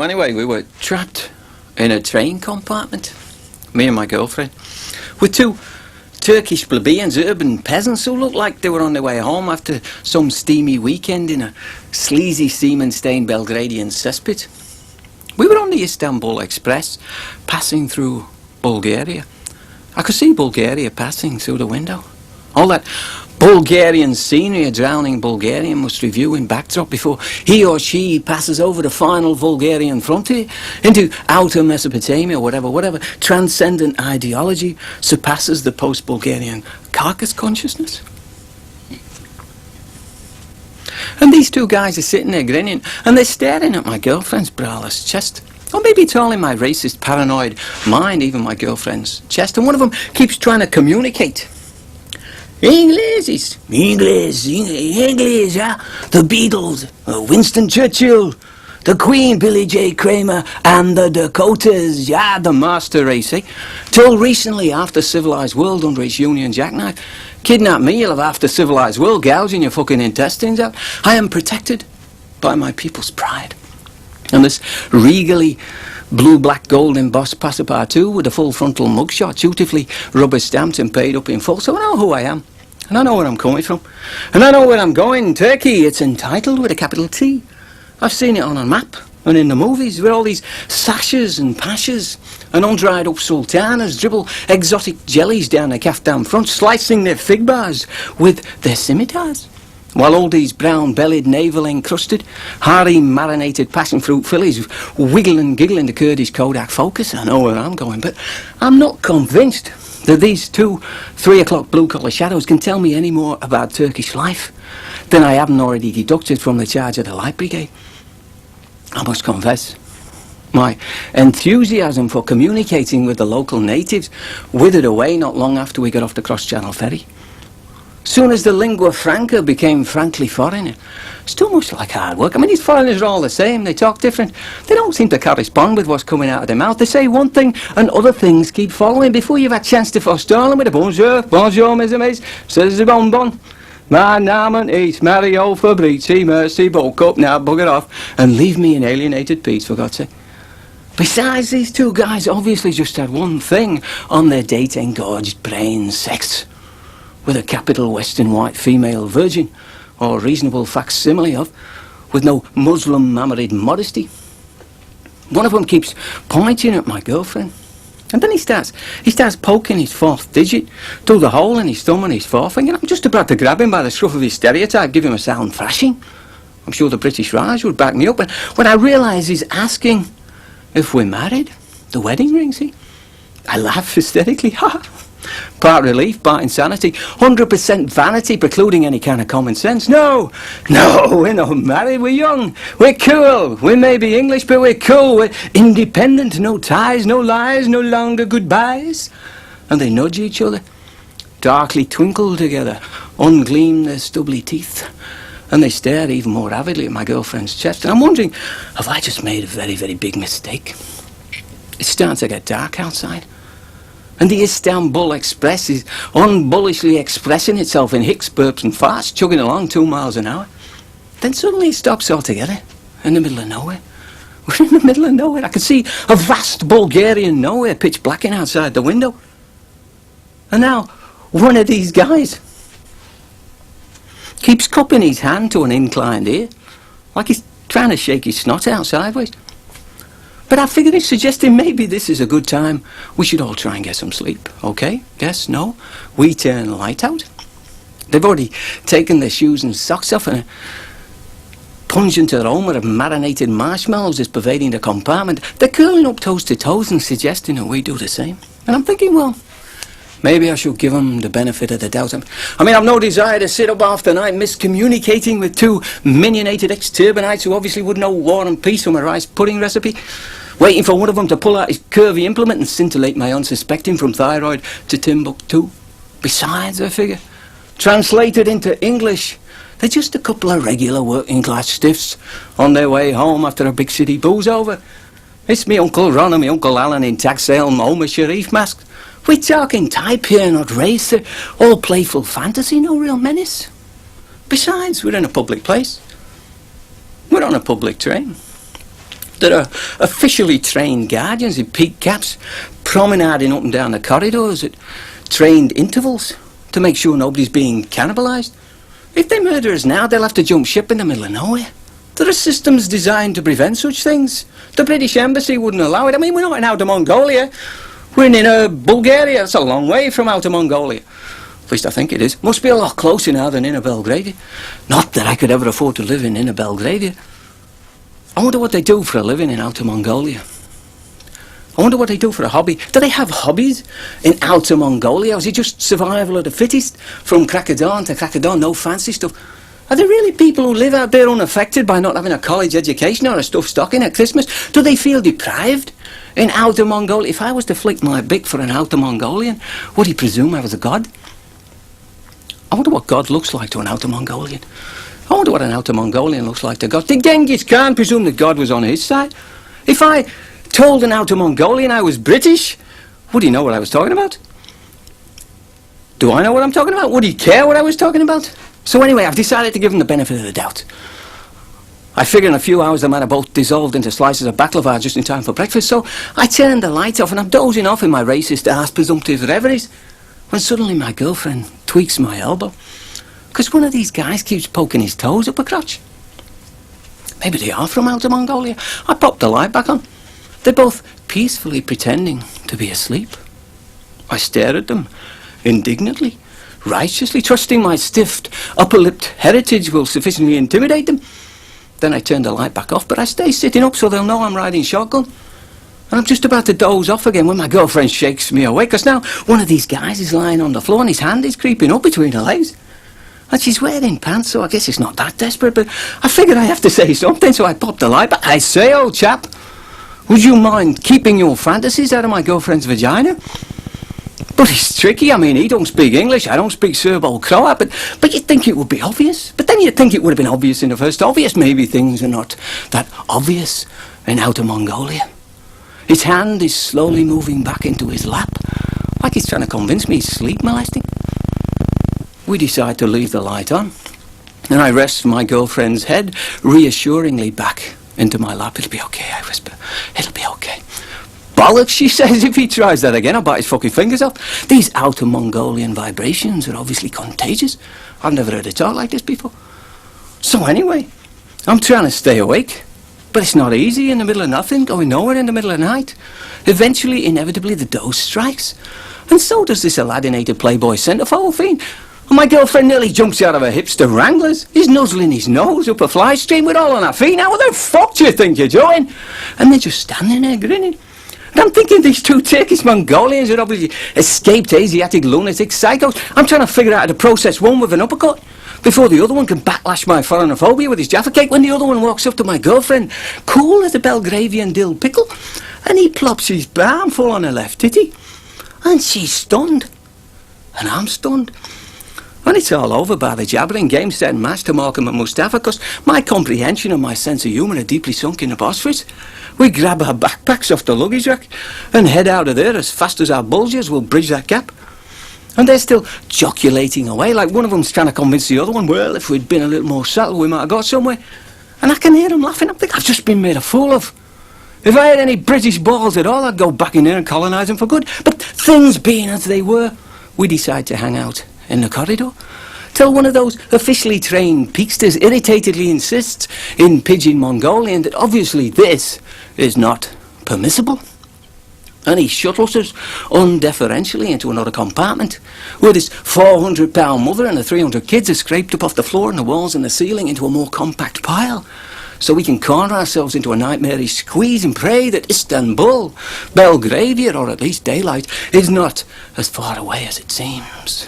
Well, anyway, we were trapped in a train compartment, me and my girlfriend, with two Turkish plebeians, urban peasants who looked like they were on their way home after some steamy weekend in a sleazy semen-stained Belgradian cesspit. We were on the Istanbul Express, passing through Bulgaria. I could see Bulgaria passing through the window. All that Bulgarian scenery a drowning Bulgarian must review in backdrop before he or she passes over the final Bulgarian frontier into outer Mesopotamia, whatever transcendent ideology surpasses the post-Bulgarian carcass consciousness. And these two guys are sitting there grinning, and they're staring at my girlfriend's braless chest. Or maybe it's all in my racist, paranoid mind, even my girlfriend's chest. And one of them keeps trying to communicate. English, yeah. The Beatles, Winston Churchill, the Queen, Billy J. Kramer, and the Dakotas, yeah, the master race, eh? Till recently, half the civilized world under its Union jackknife. Kidnap me, you'll have half the civilized world gouging your fucking intestines out. I am protected by my people's pride. And this regally blue, black, gold embossed passepartout with a full frontal mugshot, dutifully rubber stamped and paid up in full. So I know who I am. And I know where I'm coming from. And I know where I'm going. Turkey, it's entitled with a capital T. I've seen it on a map and in the movies with all these sashes and pashas and undried up sultanas dribble exotic jellies down their kaftan front, slicing their fig bars with their scimitars. While all these brown-bellied, navel-encrusted, harem-marinated passion fruit fillies wiggle and giggle in the Kurdish Kodak Focus. I know where I'm going, but I'm not convinced that these two 3 o'clock blue-collar shadows can tell me any more about Turkish life than I haven't already deducted from the charge of the Light Brigade. I must confess, my enthusiasm for communicating with the local natives withered away not long after we got off the cross-channel ferry. Soon as the lingua franca became frankly foreign, it's too much like hard work. I mean, these foreigners are all the same. They talk different. They don't seem to correspond with what's coming out of their mouth. They say one thing and other things keep following before you've had a chance to forestall them with a bonjour, mes amis, says the bonbon. My name is Mario Fabrizi, mercy, bulk up now, bugger off, and leave me in alienated peace, for God's sake. Besides, these two guys obviously just had one thing on their date-engorged brains: sex. With a capital Western white female virgin, or reasonable facsimile of, with no Muslim mammarid modesty. One of them keeps pointing at my girlfriend, and then he starts poking his fourth digit through the hole in his thumb and his forefinger. I'm just about to grab him by the scruff of his stereotype, give him a sound thrashing. I'm sure the British Raj would back me up, and when I realise he's asking if we're married, the wedding ring, see? I laugh hysterically, ha! Part relief, part insanity, 100% vanity precluding any kind of common sense. No, we're not married, we're young, we're cool, we may be English but we're cool, we're independent, no ties, no lies, no longer goodbyes. And they nudge each other, darkly twinkle together, ungleam their stubbly teeth, and they stare even more avidly at my girlfriend's chest. And I'm wondering, have I just made a very, very big mistake? It's starting to get dark outside. And the Istanbul Express is unbullishly expressing itself in hicks, burps and farts, chugging along 2 miles an hour. Then suddenly it stops altogether, in the middle of nowhere. We're in the middle of nowhere. I could see a vast Bulgarian nowhere, pitch blacking outside the window. And now, one of these guys keeps cupping his hand to an inclined ear, like he's trying to shake his snot out sideways. But I figured it's suggesting maybe this is a good time. We should all try and get some sleep, okay? Yes, no? We turn the light out. They've already taken their shoes and socks off, and a pungent aroma of marinated marshmallows is pervading the compartment. They're curling up toes to toes and suggesting that we do the same. And I'm thinking, well, maybe I should give them the benefit of the doubt. I mean, I've no desire to sit up half the night miscommunicating with two minionated ex-turbanites who obviously would know War and Peace from a rice pudding recipe, waiting for one of them to pull out his curvy implement and scintillate my unsuspecting from thyroid to Timbuktu. Besides, I figure, translated into English, they're just a couple of regular working-class stiffs on their way home after a big city booze over. It's me Uncle Ron and me Uncle Alan in Taxale Omar Sharif masks. We're talking type here, not race. All playful fantasy, no real menace. Besides, we're in a public place. We're on a public train. There are officially trained guardians in peak caps promenading up and down the corridors at trained intervals to make sure nobody's being cannibalised. If they murder us now, they'll have to jump ship in the middle of nowhere. There are systems designed to prevent such things. The British Embassy wouldn't allow it. I mean, we're not in Outer Mongolia. We're in Bulgaria. That's a long way from Outer Mongolia. At least I think it is. Must be a lot closer now than Inner Belgravia. Not that I could ever afford to live in Inner Belgravia. I wonder what they do for a living in Outer Mongolia. I wonder what they do for a hobby. Do they have hobbies in Outer Mongolia? Or is it just survival of the fittest? From crack of dawn to crack of dawn, no fancy stuff. Are there really people who live out there unaffected by not having a college education or a stuffed stocking at Christmas? Do they feel deprived in Outer Mongolia? If I was to flick my bick for an Outer Mongolian, would he presume I was a god? I wonder what God looks like to an Outer Mongolian. I wonder what an Outer Mongolian looks like to God. Did Genghis Khan presume that God was on his side? If I told an Outer Mongolian I was British, would he know what I was talking about? Do I know what I'm talking about? Would he care what I was talking about? So anyway, I've decided to give him the benefit of the doubt. I figure in a few hours they might have both dissolved into slices of baklava just in time for breakfast, so I turned the light off and I'm dozing off in my racist ass presumptive reveries when suddenly my girlfriend tweaks my elbow. Because one of these guys keeps poking his toes up her crotch. Maybe they are from Outer Mongolia. I popped the light back on. They're both peacefully pretending to be asleep. I stare at them indignantly, righteously, trusting my stiffed, upper-lipped heritage will sufficiently intimidate them. Then I turn the light back off, but I stay sitting up so they'll know I'm riding shotgun. And I'm just about to doze off again when my girlfriend shakes me awake, because now one of these guys is lying on the floor and his hand is creeping up between her legs. And she's wearing pants, so I guess it's not that desperate, but I figured I have to say something, so I pop the light back. I say, old chap, would you mind keeping your fantasies out of my girlfriend's vagina? But it's tricky. I mean, he don't speak English, I don't speak Serbo-Croat, but you'd think it would be obvious. But then you'd think it would have been obvious in the first obvious. Maybe things are not that obvious in Outer Mongolia. His hand is slowly moving back into his lap, like he's trying to convince me he's sleep molesting. We decide to leave the light on, and I rest my girlfriend's head reassuringly back into my lap. It'll be okay, I whisper. It'll be okay. Bollocks, she says. If he tries that again, I'll bite his fucking fingers off. These Outer Mongolian vibrations are obviously contagious. I've never heard it talk like this before. So anyway, I'm trying to stay awake. But it's not easy in the middle of nothing, going nowhere in the middle of the night. Eventually, inevitably, the dose strikes. And so does this Aladdinated Playboy centrefold fiend. And my girlfriend nearly jumps out of her hipster Wranglers. He's nuzzling his nose up a fly stream. We're all on our feet now. What the fuck do you think you're doing? And they're just standing there grinning. And I'm thinking these two Turkish Mongolians are obviously escaped Asiatic lunatic psychos. I'm trying to figure out how to process one with an uppercut before the other one can backlash my foreignophobia with his Jaffa cake. When the other one walks up to my girlfriend, cool as a Belgravian dill pickle, and he plops his palm full on her left titty. And she's stunned. And I'm stunned. And it's all over by the jabbering game set and match to Malcolm and Mustafa, because my comprehension and my sense of humour are deeply sunk in the Bosphorus. We grab our backpacks off the luggage rack and head out of there as fast as our bulges will bridge that gap. And they're still joculating away, like one of them's trying to convince the other one, well, if we'd been a little more subtle, we might have got somewhere. And I can hear them laughing. I'm thinking, I've just been made a fool of. If I had any British balls at all, I'd go back in there and colonise them for good. But things being as they were, we decide to hang out in the corridor till one of those officially trained peaksters irritatedly insists in pidgin Mongolian that obviously this is not permissible. And he shuttles us undeferentially into another compartment where this 400-pound mother and the 300 kids are scraped up off the floor and the walls and the ceiling into a more compact pile, so we can corner ourselves into a nightmarish squeeze and pray that Istanbul, Belgravia, or at least daylight, is not as far away as it seems.